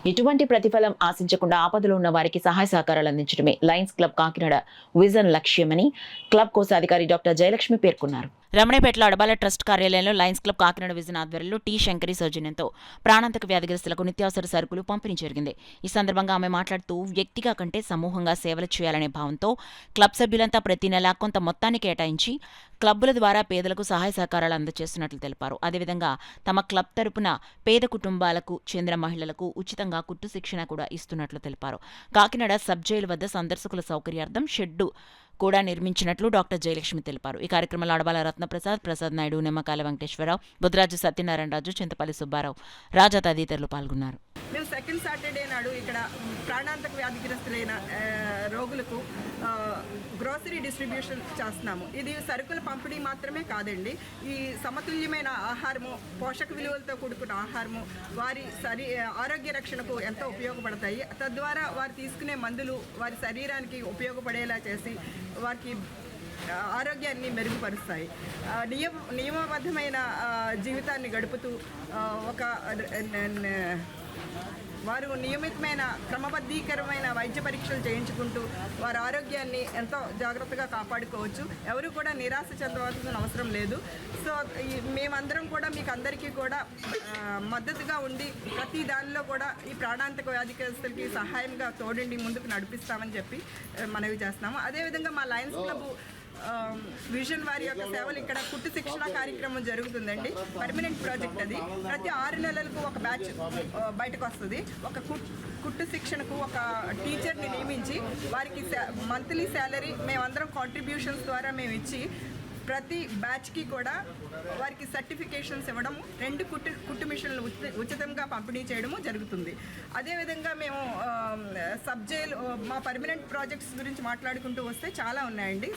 ఎటువంటి ప్రతిఫలం ఆశించకుండా ఆపదలో ఉన్న వారికి సహాయ సహకారాలు అందించడమే లయన్స్ క్లబ్ కాకినాడ విజన్ లక్ష్యమని క్లబ్ కోశాధికారి డాక్టర్ జయలక్ష్మి పేర్కొన్నారు. రమణపేటలో అడబాల ట్రస్ట్ కార్యాలయంలో లయన్స్ క్లబ్ కాకినాడ విజన్ ఆధ్వర్యంలో టీ శంకరి సౌజన్యంతో ప్రాణాంతక వ్యాధిగ్రస్తులకు నిత్యావసర సరుకులు పంపిణీ జరిగింది. ఈ సందర్భంగా ఆమె మాట్లాడుతూ వ్యక్తిగా కంటే సమూహంగా సేవలు చేయాలనే భావంతో క్లబ్ సభ్యులంతా ప్రతి నెలా కొంత మొత్తాన్ని కేటాయించి క్లబ్బుల ద్వారా పేదలకు సహాయ సహకారాలు అందజేస్తున్నట్లు తెలిపారు. అదేవిధంగా తమ క్లబ్ తరపున పేద కుటుంబాలకు చెందిన మహిళలకు ఉచితంగా కుట్టు శిక్షణ కూడా ఇస్తున్నట్లు తెలిపారు. కాకినాడ సబ్ జైలు వద్ద సందర్శకుల సౌకర్యార్థం షెడ్డు కూడా నిర్మించినట్లు డాక్టర్ జయలక్ష్మి తెలిపారు. ఈ కార్యక్రమంలో అడబాల రత్నప్రసాద్, ప్రసాద్ నాయుడు, నిమ్మకాయల వెంకటేశ్వరరావు, బుద్ధరాజు సత్యనారాయణరాజు, చింతపల్లి సుబ్బారావు, రాజా తదితరులు పాల్గొన్నారు. మేము సెకండ్ సాటర్డే నాడు ఇక్కడ ప్రాణాంతక వ్యాధిగ్రస్తులైన రోగులకు గ్రోసరీ డిస్ట్రిబ్యూషన్ చేస్తున్నాము. ఇది సరుకుల పంపిణీ మాత్రమే కాదండి, ఈ సమతుల్యమైన ఆహారము, పోషక విలువలతో కూడుకున్న ఆహారము వారి ఆరోగ్య రక్షణకు ఎంతో ఉపయోగపడతాయి. తద్వారా వారు తీసుకునే మందులు వారి శరీరానికి ఉపయోగపడేలా చేసి వారికి ఆరోగ్యాన్ని మెరుగుపరుస్తాయి. నియమబద్ధమైన జీవితాన్ని గడుపుతూ వారు నియమితమైన క్రమబద్ధీకరమైన వైద్య పరీక్షలు చేయించుకుంటూ వారి ఆరోగ్యాన్ని ఎంతో జాగ్రత్తగా కాపాడుకోవచ్చు. ఎవరు కూడా నిరాశ చెందవలసిన అవసరం లేదు. సో మేమందరం కూడా మీకు అందరికీ కూడా మద్దతుగా ఉండి ప్రతి దానిలో కూడా ఈ ప్రాణాంతక వ్యాధిగ్రస్తులకి సహాయంగా తోడండి ముందుకు నడిపిస్తామని చెప్పి మనవి చేస్తున్నాము. అదేవిధంగా మా లయన్స్ క్లబ్ విజన్ వారి యొక్క సేవలు ఇక్కడ కుట్టు శిక్షణ కార్యక్రమం జరుగుతుందండి. పర్మనెంట్ ప్రాజెక్ట్ అది. ప్రతి 6 నెలలకు ఒక బ్యాచ్ బయటకు వస్తుంది. ఒక కుట్టు శిక్షణకు ఒక టీచర్ని నియమించి వారికి మంత్లీ శాలరీ మేమందరం కాంట్రిబ్యూషన్స్ ద్వారా మేము ఇచ్చి ప్రతి బ్యాచ్కి కూడా వారికి సర్టిఫికేషన్స్ ఇవ్వడము, 2 కుట్టు మిషన్లు ఉచితంగా పంపిణీ చేయడము జరుగుతుంది. అదేవిధంగా మేము సబ్ జైలు మా పర్మనెంట్ ప్రాజెక్ట్స్ గురించి మాట్లాడుకుంటూ వస్తే చాలా ఉన్నాయండి.